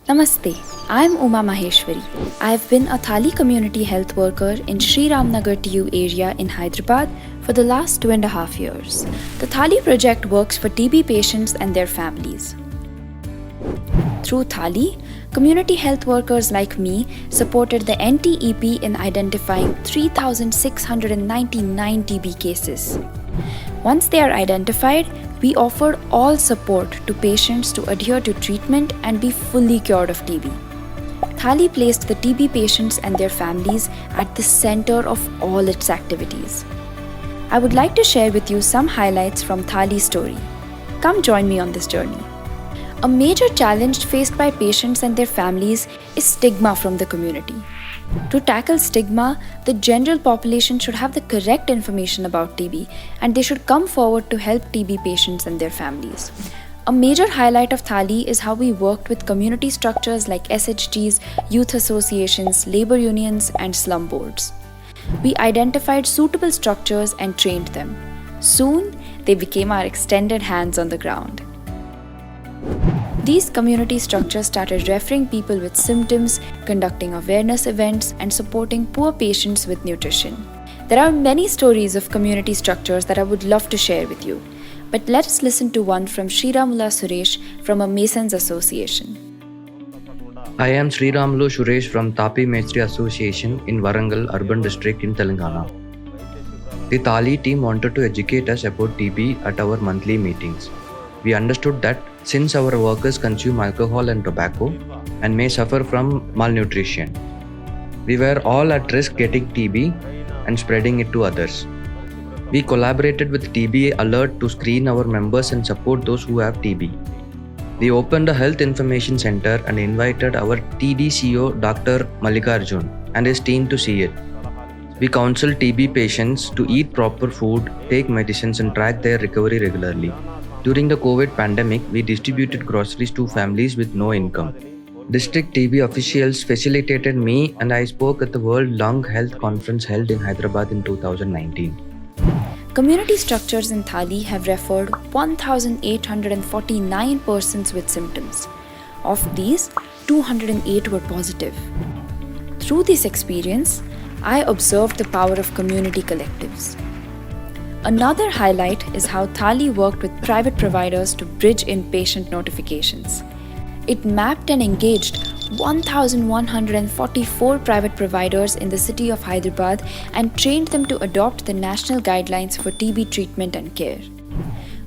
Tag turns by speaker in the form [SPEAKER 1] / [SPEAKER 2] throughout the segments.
[SPEAKER 1] Namaste, I am Uma Maheshwari. I have been a Thali community health worker in Sri Ramnagar TU area in Hyderabad for the last 2.5 years. The Thali project works for TB patients and their families. Through Thali, community health workers like me supported the NTEP in identifying 3,699 TB cases. Once they are identified, we offered all support to patients to adhere to treatment and be fully cured of TB. Thali placed the TB patients and their families at the center of all its activities. I would like to share with you some highlights from Thali's story. Come join me on this journey. A major challenge faced by patients and their families is stigma from the community. To tackle stigma, the general population should have the correct information about TB and they should come forward to help TB patients and their families. A major highlight of Thali is how we worked with community structures like SHGs, youth associations, labor unions, and slum boards. We identified suitable structures and trained them. Soon, they became our extended hands on the ground. These community structures started referring people with symptoms, conducting awareness events, and supporting poor patients with nutrition. There are many stories of community structures that I would love to share with you, but let us listen to one from Sriramula Suresh from a Masons Association.
[SPEAKER 2] I am Sriramulu Suresh from Tapi Mestri Association in Warangal Urban District in Telangana. The Thali team wanted to educate us about TB at our monthly meetings. We understood that since our workers consume alcohol and tobacco and may suffer from malnutrition, we were all at risk getting TB and spreading it to others. We collaborated with TB Alert to screen our members and support those who have TB. We opened a health information center and invited our TDCO Dr. Mallikarjun and his team to see it. We counsel TB patients to eat proper food, take medicines and track their recovery regularly. During the COVID pandemic, we distributed groceries to families with no income. District TB officials facilitated me and I spoke at the World Lung Health Conference held in Hyderabad in 2019.
[SPEAKER 1] Community structures in Thali have referred 1,849 persons with symptoms. Of these, 208 were positive. Through this experience, I observed the power of community collectives. Another highlight is how Thali worked with private providers to bridge inpatient notifications. It mapped and engaged 1,144 private providers in the city of Hyderabad and trained them to adopt the national guidelines for TB treatment and care.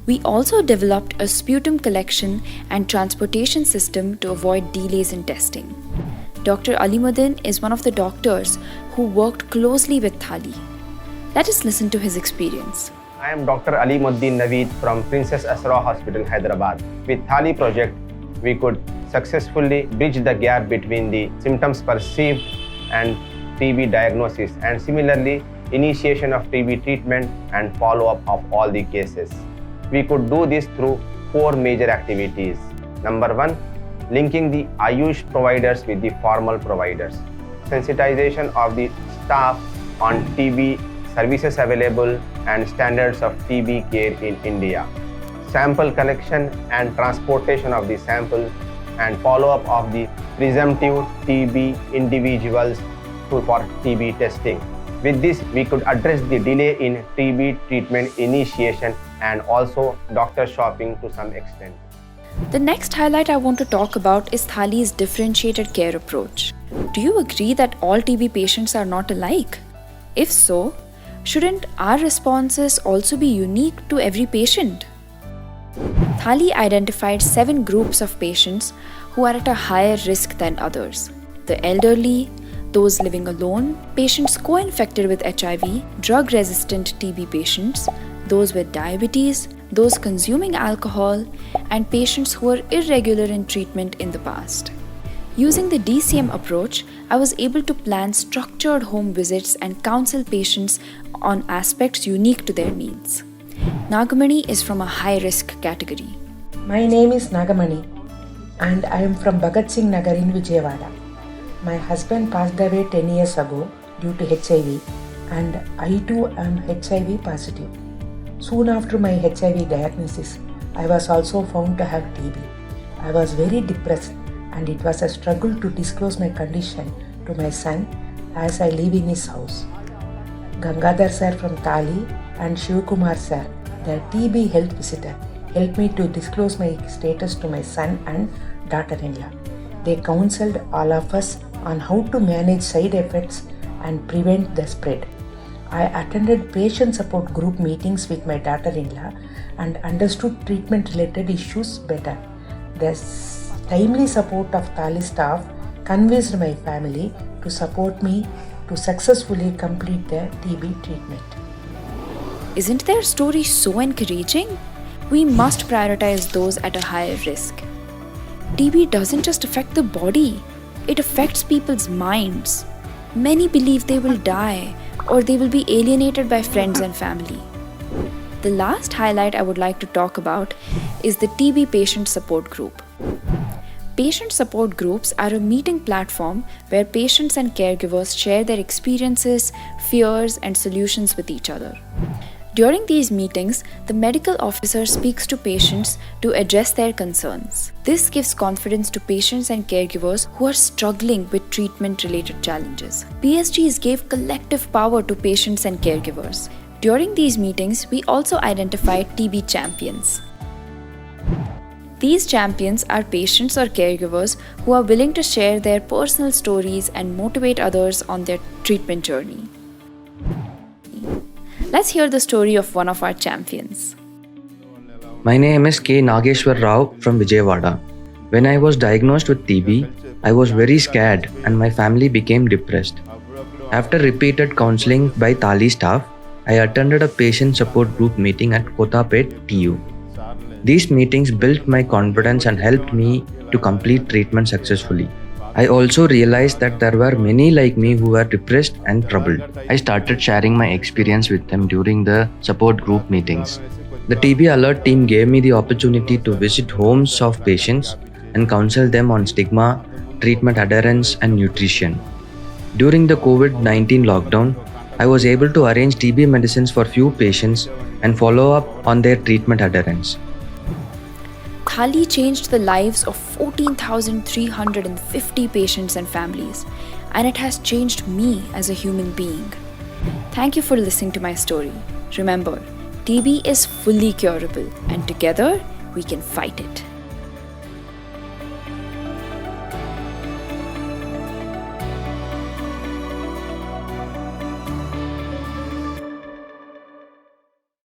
[SPEAKER 1] We also developed a sputum collection and transportation system to avoid delays in testing. Dr. Alimuddin is one of the doctors who worked closely with Thali. Let us listen to his experience.
[SPEAKER 3] I am Dr. Alimuddin Naveed from Princess Asra Hospital, Hyderabad. With Thali project, we could successfully bridge the gap between the symptoms perceived and TB diagnosis, and similarly initiation of TB treatment and follow-up of all the cases. We could do this through 4 major activities. Number 1, linking the Ayush providers with the formal providers. Sensitization of the staff on TB services available and standards of TB care in India. Sample collection and transportation of the sample and follow-up of the presumptive TB individuals for TB testing. With this, we could address the delay in TB treatment initiation and also doctor shopping to some extent.
[SPEAKER 1] The next highlight I want to talk about is Thali's differentiated care approach. Do you agree that all TB patients are not alike? If so, shouldn't our responses also be unique to every patient? Thali identified 7 groups of patients who are at a higher risk than others: the elderly, those living alone, patients co-infected with HIV, drug-resistant TB patients, those with diabetes, those consuming alcohol, and patients who were irregular in treatment in the past. Using the DCM approach, I was able to plan structured home visits and counsel patients on aspects unique to their needs. Nagamani is from a high-risk category.
[SPEAKER 4] My name is Nagamani and I am from Bhagat Singh Nagar in Vijayawada. My husband passed away 10 years ago due to HIV and I too am HIV positive. Soon after my HIV diagnosis, I was also found to have TB. I was very depressed and it was a struggle to disclose my condition to my son as I live in his house. Gangadhar sir from Tali and Shivkumar sir, the TB health visitor, helped me to disclose my status to my son and daughter-in-law. They counseled all of us on how to manage side effects and prevent the spread. I attended patient support group meetings with my daughter-in-law and understood treatment-related issues better. The timely support of Tali staff convinced my family to support me to successfully complete the TB treatment.
[SPEAKER 1] Isn't their story so encouraging? We must prioritize those at a higher risk. TB doesn't just affect the body, it affects people's minds. Many believe they will die or they will be alienated by friends and family. The last highlight I would like to talk about is the TB Patient Support Group. Patient support groups are a meeting platform where patients and caregivers share their experiences, fears, and solutions with each other. During these meetings, the medical officer speaks to patients to address their concerns. This gives confidence to patients and caregivers who are struggling with treatment-related challenges. PSGs gave collective power to patients and caregivers. During these meetings, we also identified TB champions. These champions are patients or caregivers who are willing to share their personal stories and motivate others on their treatment journey. Let's hear the story of one of our champions.
[SPEAKER 2] My name is K. Nageshwar Rao from Vijayawada. When I was diagnosed with TB, I was very scared and my family became depressed. After repeated counseling by Tali staff, I attended a patient support group meeting at Kotapet, TU. These meetings built my confidence and helped me to complete treatment successfully. I also realized that there were many like me who were depressed and troubled. I started sharing my experience with them during the support group meetings. The TB Alert team gave me the opportunity to visit homes of patients and counsel them on stigma, treatment adherence, and nutrition. During the COVID-19 lockdown, I was able to arrange TB medicines for few patients and follow up on their treatment adherence.
[SPEAKER 1] Thali changed the lives of 14,350 patients and families, and it has changed me as a human being. Thank you for listening to my story. Remember, TB is fully curable, and together we can fight it.